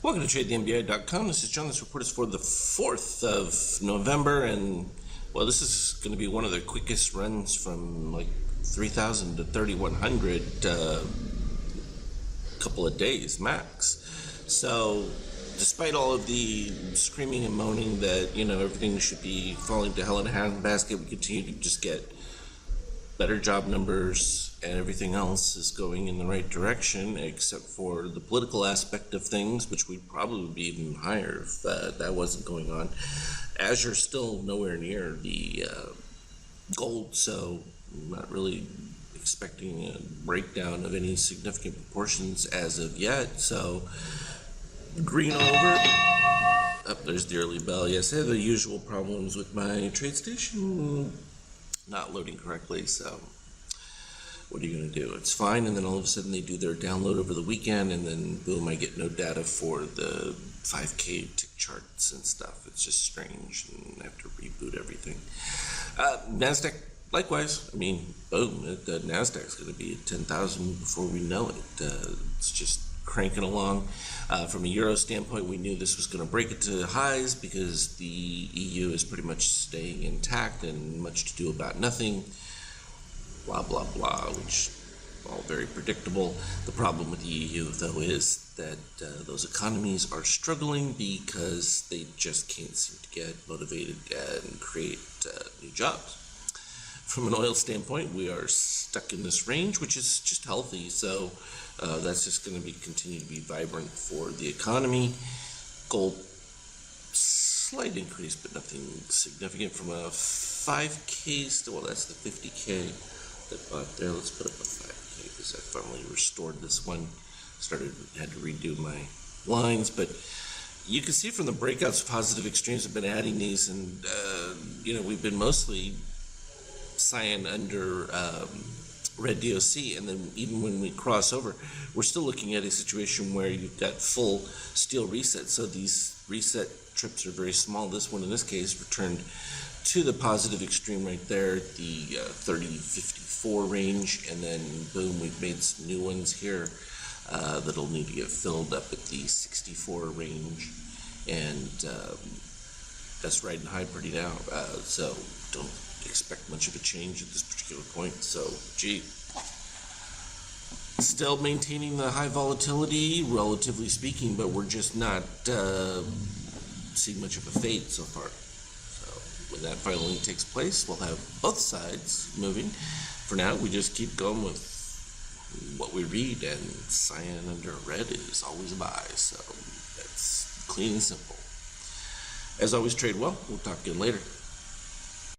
Welcome to TradeTheNBA.com. This is John. This report is for the 4th of November, and well, this is going to be one of the quickest runs from like 3,000 to 3,100 couple of days max. So, despite all of the screaming and moaning that everything should be falling to hell in a handbasket, we continue to just get better job numbers, and everything else is going in the right direction, except for the political aspect of things, which would probably be even higher if that wasn't going on. Azure's still nowhere near the gold, so I'm not really expecting a breakdown of any significant proportions as of yet. So green over. There's the early bell. Yes, I have the usual problems with my TradeStation not loading correctly, so what are you going to do? It's fine, and then all of a sudden they do their download over the weekend, and then boom, I get no data for the 5K tick charts and stuff. It's just strange, and I have to reboot everything. NASDAQ, likewise. I mean, boom, the NASDAQ's going to be at 10,000 before we know it. It's just cranking along. From a euro standpoint, we knew this was going to break it to highs because the EU is pretty much staying intact and much to do about nothing, blah blah blah, which all very predictable. The problem with the EU though is that those economies are struggling because they just can't seem to get motivated and create new jobs. From an oil standpoint, we are stuck in this range, which is just healthy. So that's just going to continue to be vibrant for the economy. Gold, slight increase, but nothing significant. From a 5K, well, that's the 50K that bought there. Let's put up a 5K because I finally restored this one. Had to redo my lines, but you can see from the breakouts, positive extremes have been adding these, and we've been mostly cyan under red DOC, and then even when we cross over, we're still looking at a situation where you've got full steel reset. So these reset trips are very small. This one in this case returned to the positive extreme right there, the 3054 range, and then boom, we've made some new ones here that'll need to get filled up at the 64 range, and that's riding high pretty now. So don't expect much of a change at this particular point. So still maintaining the high volatility relatively speaking, but we're just not seeing much of a fade so far. So when that finally takes place, we'll have both sides moving. For now, we just keep going with what we read, and cyan under red is always a buy. So that's clean and simple. As always, trade well. We'll talk again later.